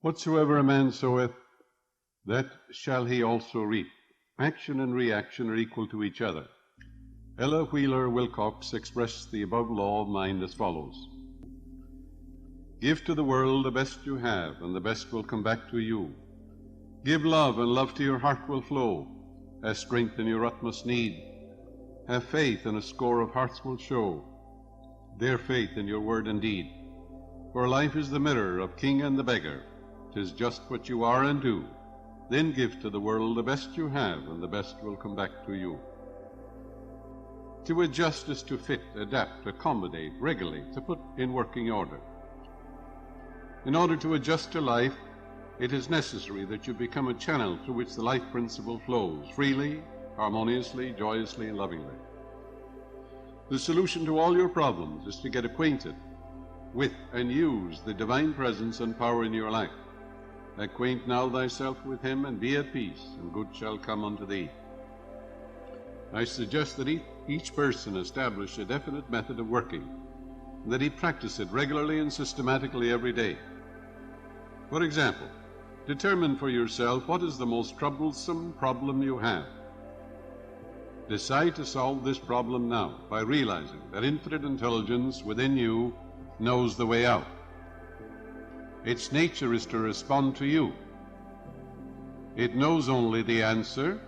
Whatsoever a man soweth, that shall he also reap. Action and reaction are equal to each other. Ella Wheeler Wilcox expressed the above law of mind as follows: Give to the world the best you have, and the best will come back to you. Give love, and love to your heart will flow, as strength in your utmost need. Have faith, and a score of hearts will show their faith in your word and deed. For life is the mirror of king and the beggar. 'Tis just what you are and do. Then give to the world the best you have, and the best will come back to you. To adjust is to fit, adapt, accommodate, regulate, to put in working order. In order to adjust to life, it is necessary that you become a channel through which the life principle flows, freely, harmoniously, joyously, and lovingly. The solution to all your problems is to get acquainted with and use the divine presence and power in your life. Acquaint now thyself with him, and be at peace, and good shall come unto thee. I suggest that each person establish a definite method of working, and that he practice it regularly and systematically every day. For example, determine for yourself what is the most troublesome problem you have. Decide to solve this problem now by realizing that infinite intelligence within you knows the way out. Its nature is to respond to you. It knows only the answer,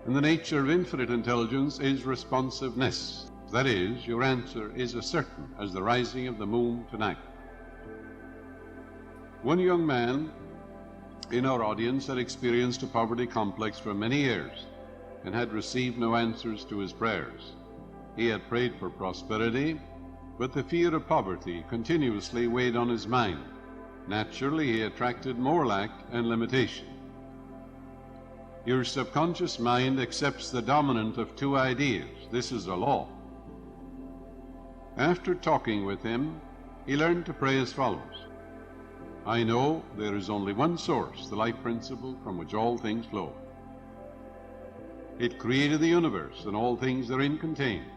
and the nature of infinite intelligence is responsiveness. That is, your answer is as certain as the rising of the moon tonight. One young man in our audience had experienced a poverty complex for many years and had received no answers to his prayers. He had prayed for prosperity, but the fear of poverty continuously weighed on his mind. Naturally, he attracted more lack and limitation. Your subconscious mind accepts the dominant of two ideas. This is a law. After talking with him, he learned to pray as follows: I know there is only one source, the life principle from which all things flow. It created the universe and all things therein contained.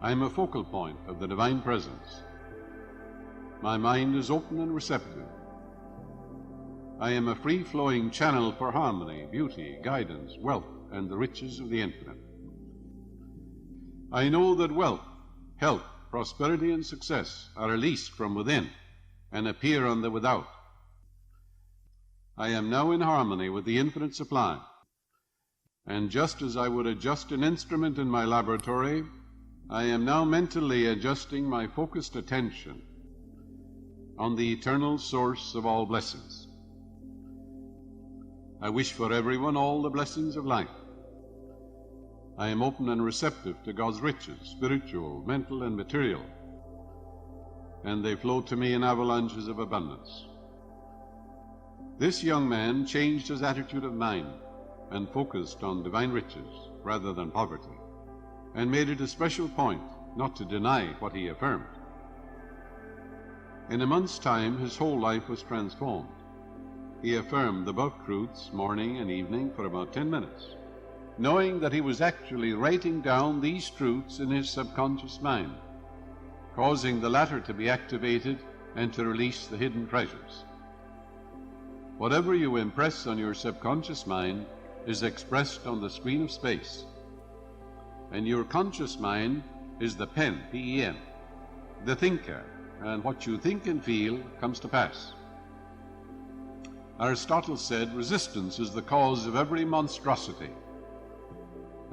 I am a focal point of the divine presence. My mind is open and receptive. I am a free-flowing channel for harmony, beauty, guidance, wealth, and the riches of the infinite. I know that wealth, health, prosperity, and success are released from within and appear on the without. I am now in harmony with the infinite supply, and just as I would adjust an instrument in my laboratory, I am now mentally adjusting my focused attention on the eternal source of all blessings. I wish for everyone all the blessings of life. I am open and receptive to God's riches, spiritual, mental, and material, and they flow to me in avalanches of abundance. This young man changed his attitude of mind and focused on divine riches rather than poverty, and made it a special point not to deny what he affirmed. In a month's time, his whole life was transformed. He affirmed the above truths morning and evening for about 10 minutes, knowing that he was actually writing down these truths in his subconscious mind, causing the latter to be activated and to release the hidden treasures. Whatever you impress on your subconscious mind is expressed on the screen of space, and your conscious mind is the pen, P-E-N, the thinker, and what you think and feel comes to pass. Aristotle said, resistance is the cause of every monstrosity.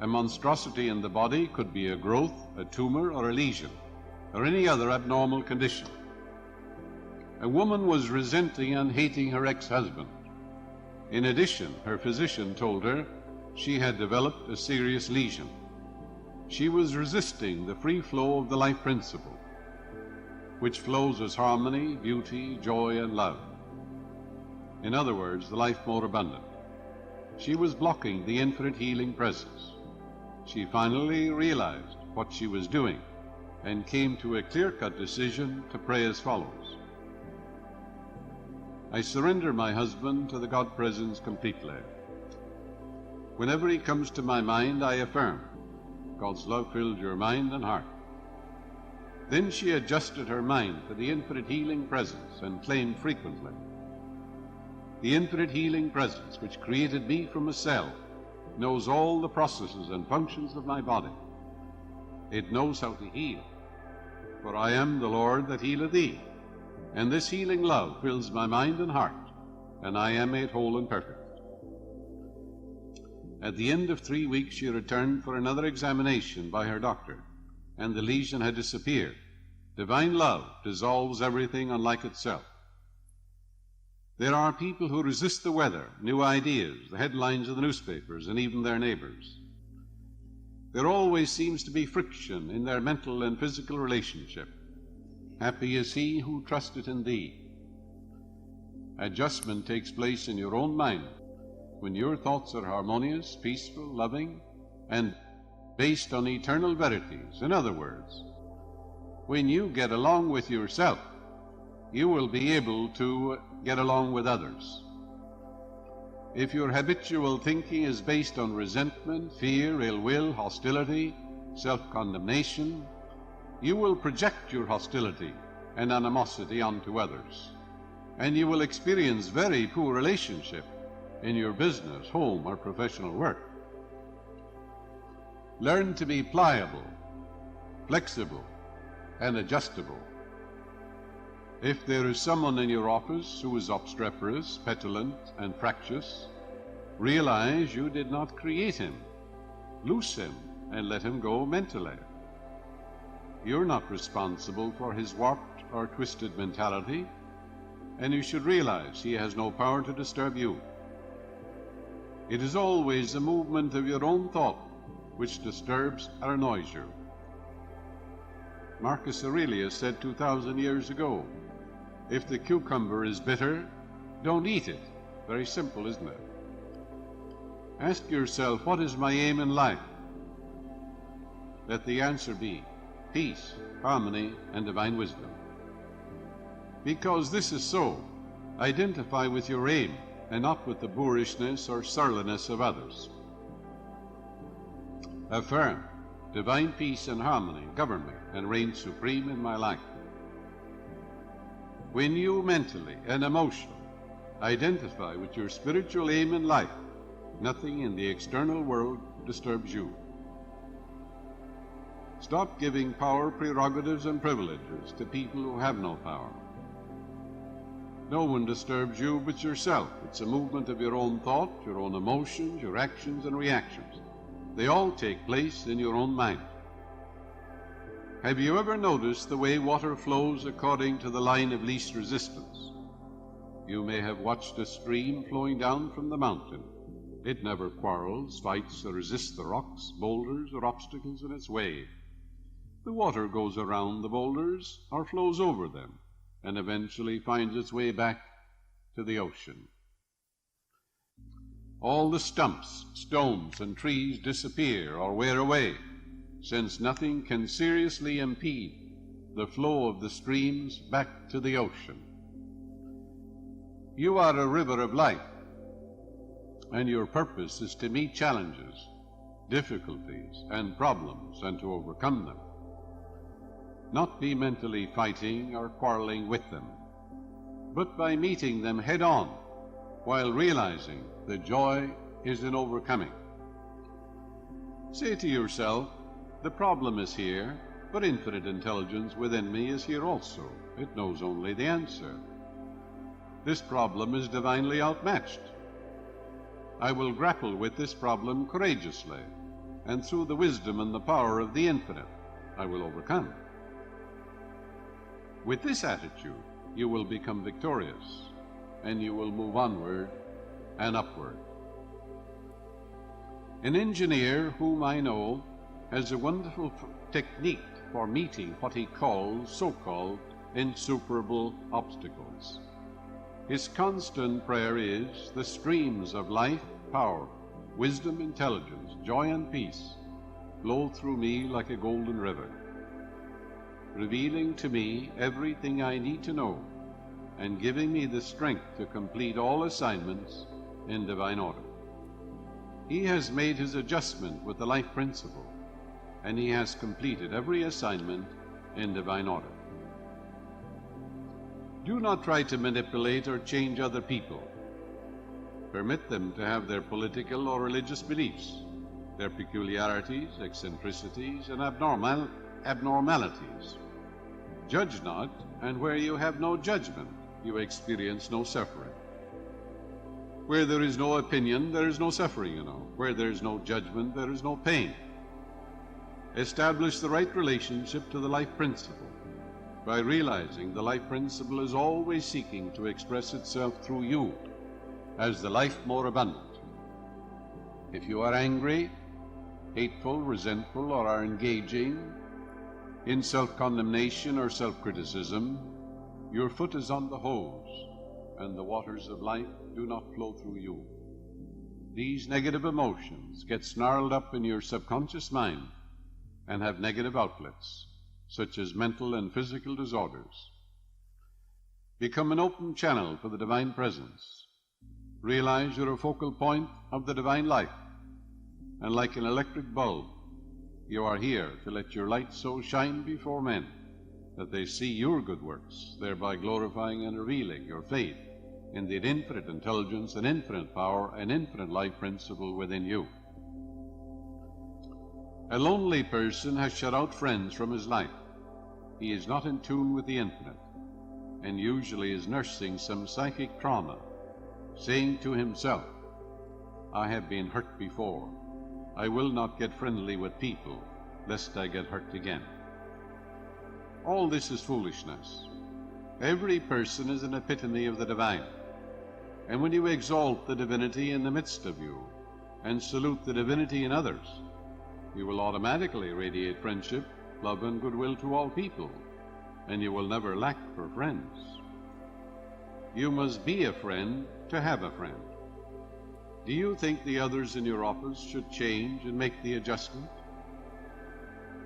A monstrosity in the body could be a growth, a tumor, or a lesion, or any other abnormal condition. A woman was resenting and hating her ex-husband. In addition, her physician told her she had developed a serious lesion. She was resisting the free flow of the life principle, which flows as harmony, beauty, joy, and love. In other words, the life more abundant. She was blocking the infinite healing presence. She finally realized what she was doing and came to a clear-cut decision to pray as follows: I surrender my husband to the God presence completely. Whenever he comes to my mind, I affirm, God's love fills your mind and heart. Then she adjusted her mind to the infinite healing presence and claimed frequently, "The infinite healing presence which created me from a cell knows all the processes and functions of my body. It knows how to heal, for I am the Lord that healeth thee, and this healing love fills my mind and heart, and I am made whole and perfect." At the end of 3 weeks she returned for another examination by her doctor, and the lesion had disappeared. Divine love dissolves everything unlike itself. There are people who resist the weather, new ideas, the headlines of the newspapers, and even their neighbors. There always seems to be friction in their mental and physical relationship. Happy is he who trusteth in thee. Adjustment takes place in your own mind when your thoughts are harmonious, peaceful, loving, and based on eternal verities. In other words, when you get along with yourself, you will be able to get along with others. If your habitual thinking is based on resentment, fear, ill will, hostility, self-condemnation, you will project your hostility and animosity onto others, and you will experience very poor relationship in your business, home, or professional work. Learn to be pliable, flexible, and adjustable. If there is someone in your office who is obstreperous, petulant, and fractious, realize you did not create him. Loose him and let him go mentally. You're not responsible for his warped or twisted mentality, and you should realize he has no power to disturb you. It is always the movement of your own thought which disturbs or annoys you. Marcus Aurelius said 2,000 years ago, "If the cucumber is bitter, don't eat it." Very simple, isn't it? Ask yourself, what is my aim in life? Let the answer be peace, harmony, and divine wisdom. Because this is so, identify with your aim and not with the boorishness or surliness of others. Affirm, divine peace and harmony govern me and reign supreme in my life. When you mentally and emotionally identify with your spiritual aim in life, nothing in the external world disturbs you. Stop giving power, prerogatives, and privileges to people who have no power. No one disturbs you but yourself. It's a movement of your own thought, your own emotions, your actions and reactions. They all take place in your own mind. Have you ever noticed the way water flows according to the line of least resistance? You may have watched a stream flowing down from the mountain. It never quarrels, fights, or resists the rocks, boulders, or obstacles in its way. The water goes around the boulders or flows over them, and eventually finds its way back to the ocean. All the stumps, stones, and trees disappear or wear away, since nothing can seriously impede the flow of the streams back to the ocean. You are a river of life, and your purpose is to meet challenges, difficulties, and problems, and to overcome them. Not be mentally fighting or quarreling with them, but by meeting them head on, while realizing the joy is in overcoming. Say to yourself, the problem is here, but infinite intelligence within me is here also. It knows only the answer. This problem is divinely outmatched. I will grapple with this problem courageously, and through the wisdom and the power of the infinite, I will overcome. With this attitude, you will become victorious, and you will move onward and upward. An engineer whom I know has a wonderful technique for meeting what he calls so-called insuperable obstacles. His constant prayer is, the streams of life, power, wisdom, intelligence, joy, and peace flow through me like a golden river, revealing to me everything I need to know and giving me the strength to complete all assignments in divine order. He has made his adjustment with the life principle, and he has completed every assignment in divine order. Do not try to manipulate or change other people. Permit them to have their political or religious beliefs, their peculiarities, eccentricities, and abnormalities. Judge not, and where you have no judgment, you experience no suffering. Where there is no opinion, there is no suffering, Where there is no judgment, there is no pain. Establish the right relationship to the life principle by realizing the life principle is always seeking to express itself through you as the life more abundant. If you are angry, hateful, resentful, or are engaging in self-condemnation or self-criticism, your foot is on the hose, and the waters of life do not flow through you. These negative emotions get snarled up in your subconscious mind and have negative outlets, such as mental and physical disorders. Become an open channel for the divine presence. Realize you're a focal point of the divine life, and like an electric bulb, you are here to let your light so shine before men that they see your good works, thereby glorifying and revealing your faith in the infinite intelligence and infinite power and infinite life principle within you. A lonely person has shut out friends from his life. He is not in tune with the infinite, and usually is nursing some psychic trauma, saying to himself, I have been hurt before. I will not get friendly with people, lest I get hurt again. All this is foolishness. Every person is an epitome of the divine, and when you exalt the divinity in the midst of you and salute the divinity in others, you will automatically radiate friendship, love, and goodwill to all people, and you will never lack for friends. You must be a friend to have a friend. Do you think the others in your office should change and make the adjustment?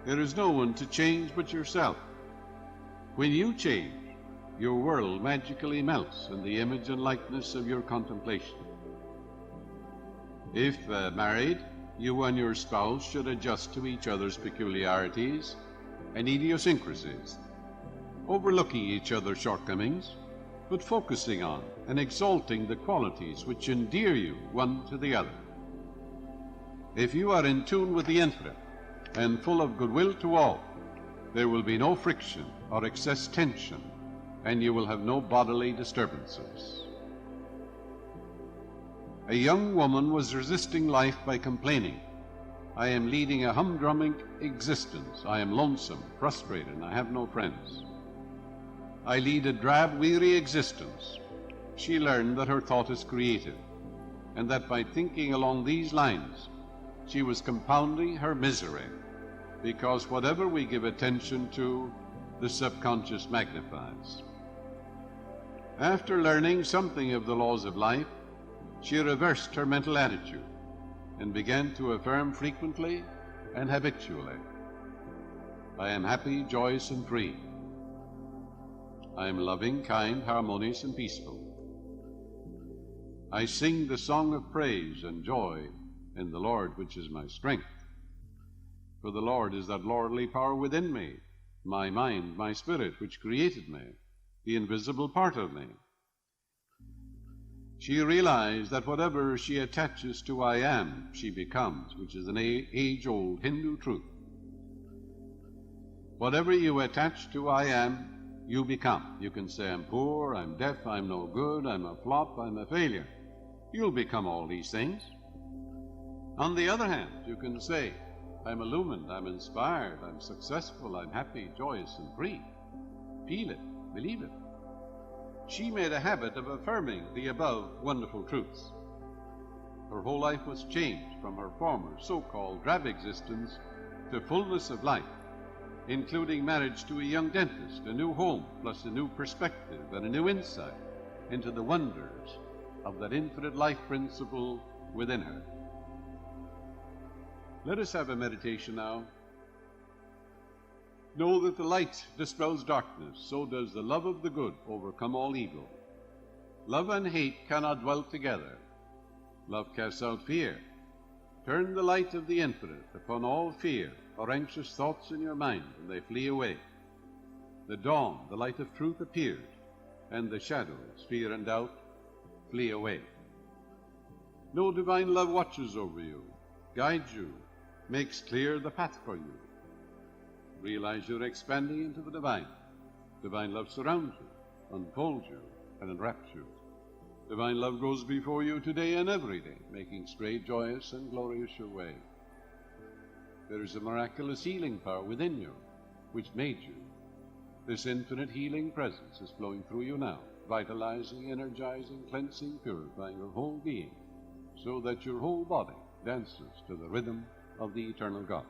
There is no one to change but yourself. When you change, your world magically melts in the image and likeness of your contemplation. If married, you and your spouse should adjust to each other's peculiarities and idiosyncrasies, overlooking each other's shortcomings, but focusing on and exalting the qualities which endear you one to the other. If you are in tune with the infinite and full of goodwill to all, there will be no friction or excess tension, and you will have no bodily disturbances. A young woman was resisting life by complaining, I am leading a humdrum existence. I am lonesome, frustrated, and I have no friends. I lead a drab, weary existence. She learned that her thought is creative, and that by thinking along these lines, she was compounding her misery, because whatever we give attention to, the subconscious magnifies. After learning something of the laws of life, she reversed her mental attitude and began to affirm frequently and habitually, I am happy, joyous, and free. I am loving, kind, harmonious, and peaceful. I sing the song of praise and joy in the Lord, which is my strength. For the Lord is that lordly power within me, my mind, my spirit, which created me, the invisible part of me. She realized that whatever she attaches to I am, she becomes, which is an age-old Hindu truth. Whatever you attach to I am, you become. You can say, I'm poor, I'm deaf, I'm no good, I'm a flop, I'm a failure. You'll become all these things. On the other hand, you can say, I'm illumined, I'm inspired, I'm successful, I'm happy, joyous, and free. Feel it, believe it. She made a habit of affirming the above wonderful truths. Her whole life was changed from her former so-called drab existence to fullness of life, including marriage to a young dentist, a new home, plus a new perspective and a new insight into the wonders of that infinite life principle within her. Let us have a meditation now. Know that the light dispels darkness, so does the love of the good overcome all evil. Love and hate cannot dwell together. Love casts out fear. Turn the light of the infinite upon all fear or anxious thoughts in your mind, and they flee away. The dawn, the light of truth appeared, and the shadows, fear and doubt, flee away. No divine love watches over you, guides you, makes clear the path for you. Realize you're expanding into the divine. Divine love surrounds you, unfolds you, and enwraps you. Divine love goes before you today and every day, making straight, joyous, and glorious your way. There is a miraculous healing power within you, which made you. This infinite healing presence is flowing through you now, vitalizing, energizing, cleansing, purifying your whole being, so that your whole body dances to the rhythm of the eternal God.